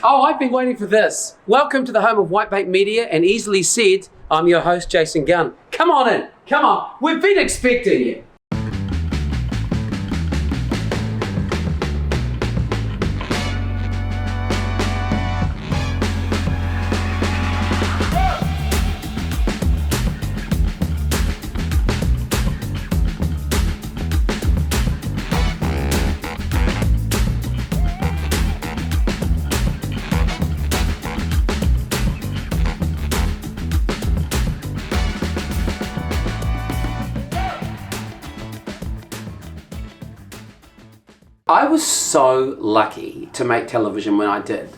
Oh, I've been waiting for this. Welcome to the home of Whitebait Media and Easily Said. I'm your host, Jase and Gunn. Come on in, come on. We've been expecting you. I was so lucky to make television when I did.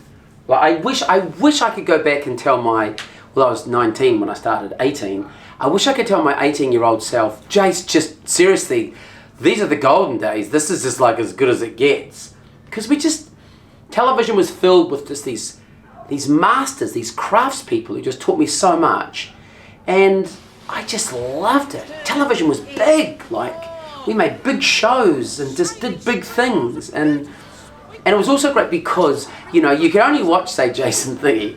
Like, I wish I could go back and tell I was 19 when I started, 18. I wish I could tell my 18-year-old self, Jase, just seriously, these are the golden days. This is just like as good as it gets. Because television was filled with just these masters, these craftspeople who just taught me so much. And I just loved it. Television was big, we made big shows and just did big things, and it was also great because you could only watch, say, Jason Thingy.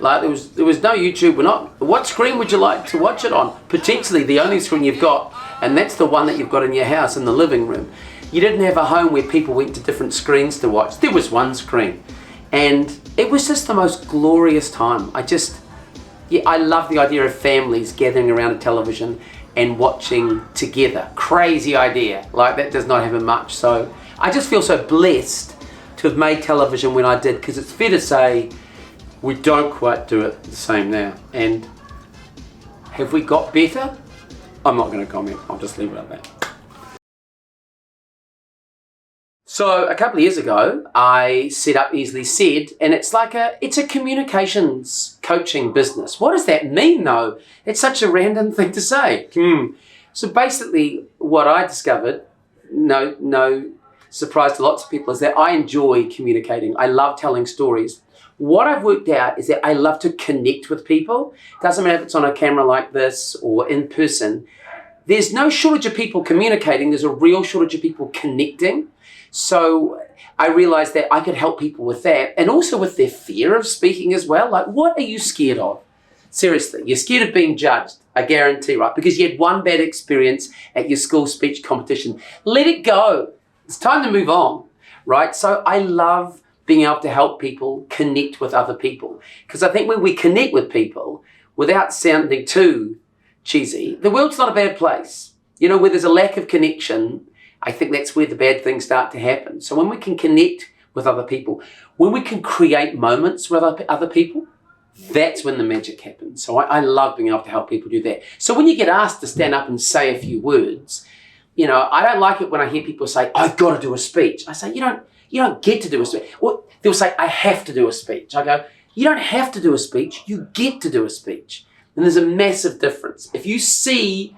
There was no YouTube. What screen would you like to watch it on? Potentially the only screen you've got, and that's the one that you've got in your house in the living room. You didn't have a home where people went to different screens to watch. There was one screen, and it was just the most glorious time. I love the idea of families gathering around a television and watching together. Crazy idea. That does not happen much. So I just feel so blessed to have made television when I did, because it's fair to say we don't quite do it the same now. And have we got better? I'm not going to comment. I'll just leave it at that. So a couple of years ago, I set up Easily Said, and it's a communications coaching business. What does that mean, though? It's such a random thing to say. So basically, what I discovered, no surprise to lots of people, is that I enjoy communicating. I love telling stories. What I've worked out is that I love to connect with people. Doesn't matter if it's on a camera like this or in person. There's no shortage of people communicating. There's a real shortage of people connecting. So I realized that I could help people with that, and also with their fear of speaking as well. What are you scared of? Seriously, you're scared of being judged, I guarantee, right? Because you had one bad experience at your school speech competition. Let it go. It's time to move on, right? So I love being able to help people connect with other people, because I think when we connect with people, without sounding too cheesy, the world's not a bad place. Where there's a lack of connection, I think that's where the bad things start to happen. So when we can connect with other people, when we can create moments with other people, that's when the magic happens. So I love being able to help people do that. So when you get asked to stand up and say a few words, I don't like it when I hear people say, I've got to do a speech. I say, you don't get to do a speech. Or they'll say, I have to do a speech. I go, you don't have to do a speech, you get to do a speech. And there's a massive difference. If you see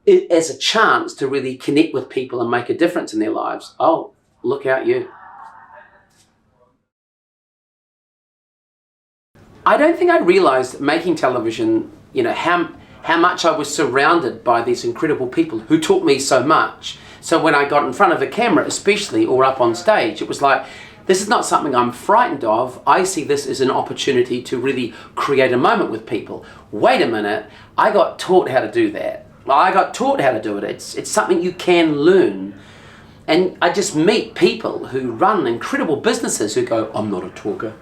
it as a chance to really connect with people and make a difference in their lives, oh, look out you. I don't think I realized making television, how much I was surrounded by these incredible people who taught me so much. So when I got in front of a camera, especially, or up on stage, it was like, this is not something I'm frightened of. I see this as an opportunity to really create a moment with people. Wait a minute, I got taught how to do that. I got taught how to do it. It's something you can learn. And I just meet people who run incredible businesses who go, I'm not a talker.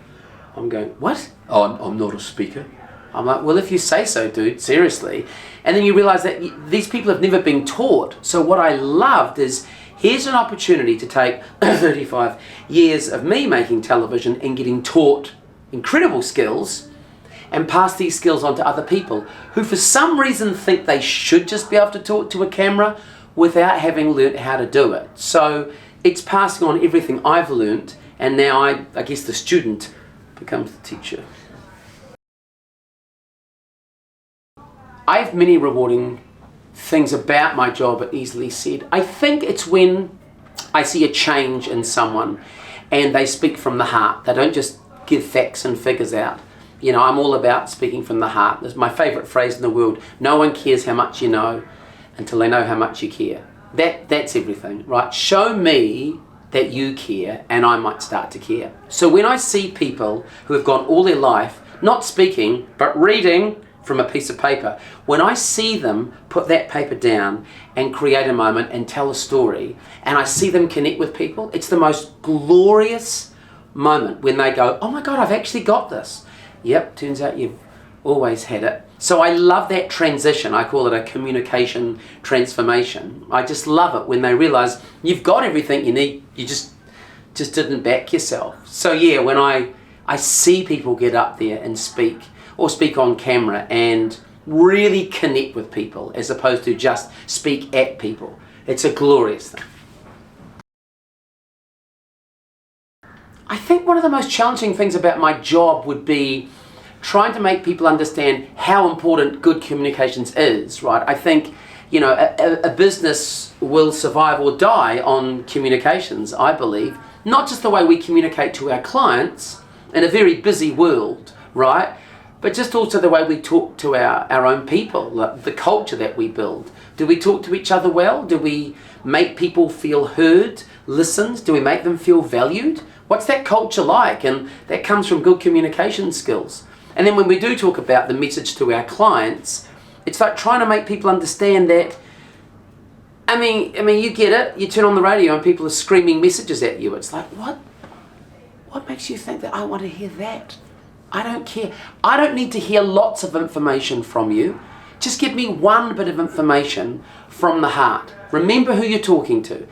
I'm going, what? Oh, I'm not a speaker. I'm like, well, if you say so, dude, seriously. And then you realize that these people have never been taught. So what I loved is, here's an opportunity to take 35 years of me making television and getting taught incredible skills, and pass these skills on to other people who for some reason think they should just be able to talk to a camera without having learnt how to do it. So it's passing on everything I've learnt, and now I guess the student becomes the teacher. I have many rewarding things about my job at Easily Said. I think it's when I see a change in someone and they speak from the heart. They don't just give facts and figures out. I'm all about speaking from the heart. That's my favourite phrase in the world. No one cares how much you know until they know how much you care. That's everything, right? Show me that you care, and I might start to care. So when I see people who have gone all their life not speaking but reading from a piece of paper, when I see them put that paper down and create a moment and tell a story, and I see them connect with people, it's the most glorious moment when they go, oh my God, I've actually got this. Yep, turns out you've always had it. So I love that transition. I call it a communication transformation. I just love it when they realize you've got everything you need, you just didn't back yourself. So yeah, when I see people get up there and speak, or speak on camera and really connect with people as opposed to just speak at people, it's a glorious thing. I think one of the most challenging things about my job would be trying to make people understand how important good communications is, right? I think, a business will survive or die on communications, I believe. Not just the way we communicate to our clients in a very busy world, right? But just also the way we talk to our own people, the culture that we build. Do we talk to each other well? Do we make people feel heard, listened? Do we make them feel valued? What's that culture like? And that comes from good communication skills. And then when we do talk about the message to our clients, it's like trying to make people understand that, I mean, you get it, you turn on the radio and people are screaming messages at you. It's like, what makes you think that I want to hear that? I don't care. I don't need to hear lots of information from you. Just give me one bit of information from the heart. Remember who you're talking to.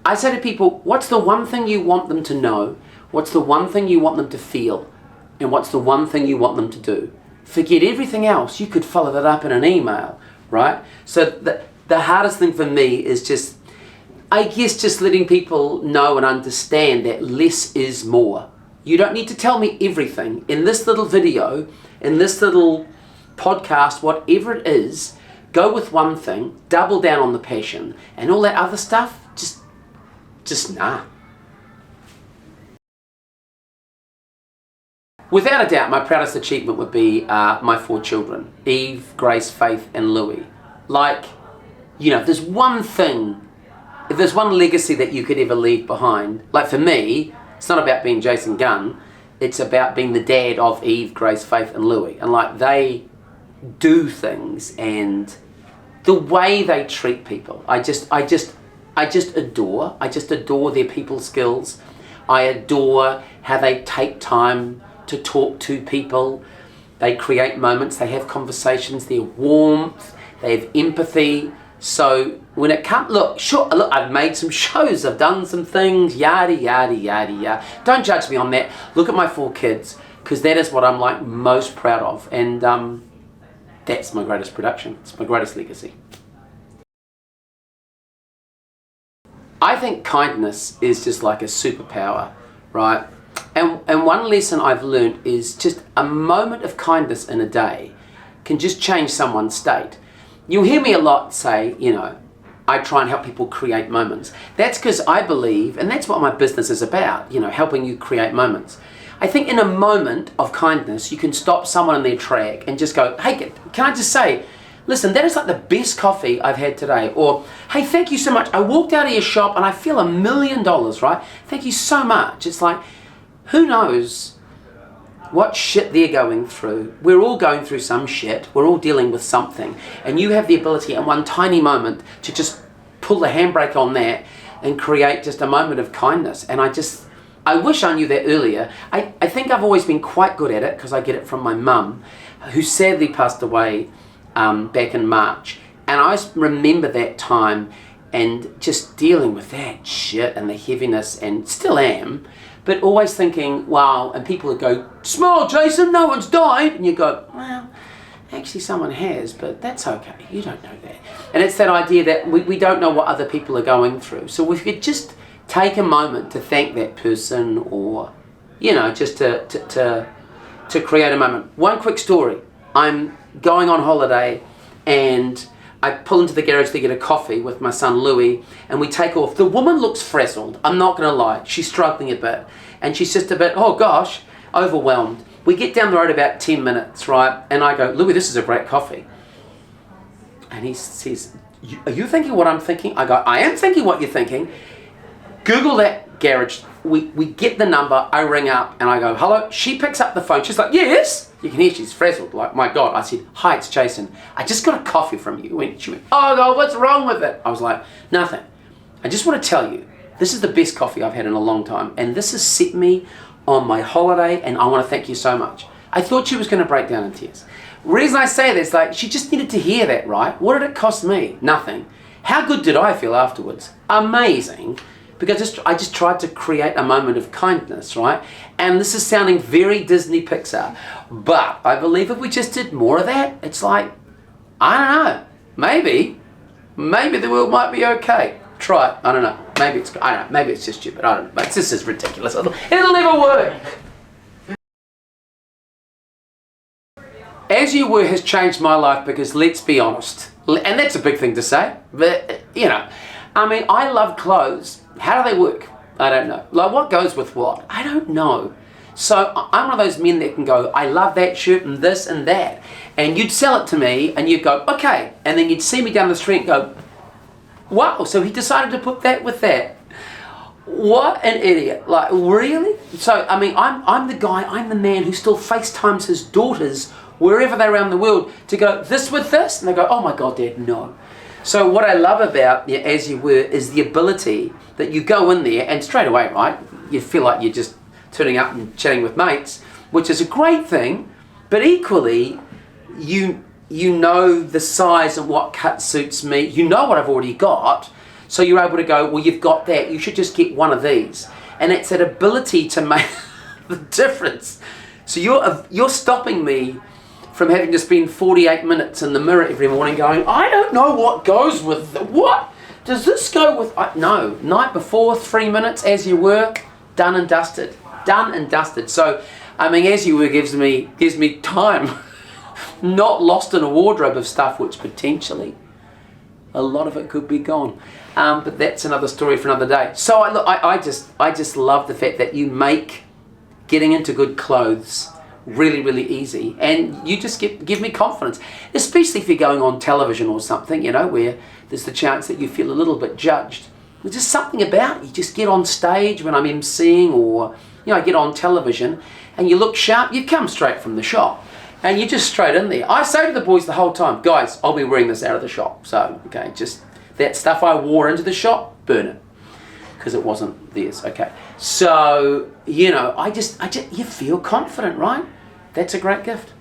I say to people, what's the one thing you want them to know? What's the one thing you want them to feel? And what's the one thing you want them to do? Forget everything else. You could follow that up in an email, right? So the hardest thing for me is just letting people know and understand that less is more. You don't need to tell me everything. In this little video, in this little podcast, whatever it is, go with one thing, double down on the passion, and all that other stuff, just nah. Without a doubt, my proudest achievement would be my 4 children, Eve, Grace, Faith, and Louie. If there's one thing, if there's one legacy that you could ever leave behind, like for me, it's not about being Jase and Gunn, it's about being the dad of Eve, Grace, Faith, and Louie. And they do things, and the way they treat people, I just adore. I just adore their people skills. I adore how they take time to talk to people. They create moments, they have conversations, they're warmth, they have empathy. So when it comes, look, I've made some shows, I've done some things, yada, yada, yada, yada. Don't judge me on that. Look at my 4 kids, because that is what I'm most proud of. And that's my greatest production. It's my greatest legacy. I think kindness is just like a superpower, right? And one lesson I've learned is just a moment of kindness in a day can just change someone's state. You'll hear me a lot say, I try and help people create moments. That's because I believe, and that's what my business is about, helping you create moments. I think in a moment of kindness, you can stop someone in their track and just go, hey, can I just say, listen, that is like the best coffee I've had today. Or, hey, thank you so much. I walked out of your shop and I feel $1 million, right? Thank you so much. It's like, who knows what shit they're going through. We're all going through some shit. We're all dealing with something. And you have the ability in one tiny moment to just pull the handbrake on that and create just a moment of kindness. And I wish I knew that earlier. I think I've always been quite good at it because I get it from my mum, who sadly passed away back in March. And I remember that time and just dealing with that shit and the heaviness, and still am, but always thinking, wow, and people would go, smile, Jason, no one's died. And you go, well, actually someone has, but that's okay. You don't know that. And it's that idea that we don't know what other people are going through. So if you could just take a moment to thank that person, or, just to create a moment. One quick story. I'm going on holiday and I pull into the garage to get a coffee with my son Louie, and we take off. The woman looks frazzled, I'm not going to lie. She's struggling a bit, and she's just a bit, oh gosh, overwhelmed. We get down the road about 10 minutes, right? And I go, Louie, this is a great coffee. And he says, are you thinking what I'm thinking? I go, I am thinking what you're thinking. Google that garage. We get the number. I ring up and I go, hello. She picks up the phone. She's like, yes. You can hear she's frazzled. Like, my God. I said, hi, it's Jason. I just got a coffee from you. She went, oh God, what's wrong with it? I was like, nothing. I just want to tell you, this is the best coffee I've had in a long time. And this has set me on my holiday. And I want to thank you so much. I thought she was going to break down in tears. Reason I say this, like, she just needed to hear that, right? What did it cost me? Nothing. How good did I feel afterwards? Amazing. Because I just tried to create a moment of kindness, right? And this is sounding very Disney Pixar, but I believe if we just did more of that, it's like, I don't know, maybe the world might be okay. Try it. I don't know. Maybe it's just stupid. I don't know. But this is ridiculous. It'll never work. As You Were has changed my life because, let's be honest, and that's a big thing to say, but you know, I mean, I love clothes. How do they work? I don't know. Like, what goes with what? I don't know. So I'm one of those men that can go, I love that shirt and this and that. And you'd sell it to me and you'd go, okay. And then you'd see me down the street and go, wow, so he decided to put that with that. What an idiot. Like, really? So, I mean, I'm the guy, I'm the man who still FaceTimes his daughters wherever they're around the world to go, this with this? And they go, oh my God, Dad, no. So what I love about As You Were is the ability that you go in there and straight away, right, you feel like you're just turning up and chatting with mates, which is a great thing, but equally, you know the size and what cut suits me, you know what I've already got, so you're able to go, well, you've got that, you should just get one of these. And it's that ability to make the difference. So you're stopping me from having to spend 48 minutes in the mirror every morning going, I don't know what goes with what? Does this go with, no, night before, 3 minutes, As You Were, done and dusted. Done and dusted. So, I mean, As You Were gives me time, not lost in a wardrobe of stuff which potentially, a lot of it could be gone. But that's another story for another day. So I just love the fact that you make getting into good clothes really, really easy, and you just give me confidence, especially if you're going on television or something, you know, where there's the chance that you feel a little bit judged. There's just something about it. You just get on stage when I'm emceeing, or you know, I get on television and you look sharp, you come straight from the shop and you're just straight in there. I say to the boys the whole time, guys, I'll be wearing this out of the shop, so okay, just that stuff I wore into the shop, burn it, because it wasn't theirs. Okay, so you know, I just you feel confident, right? That's a great gift.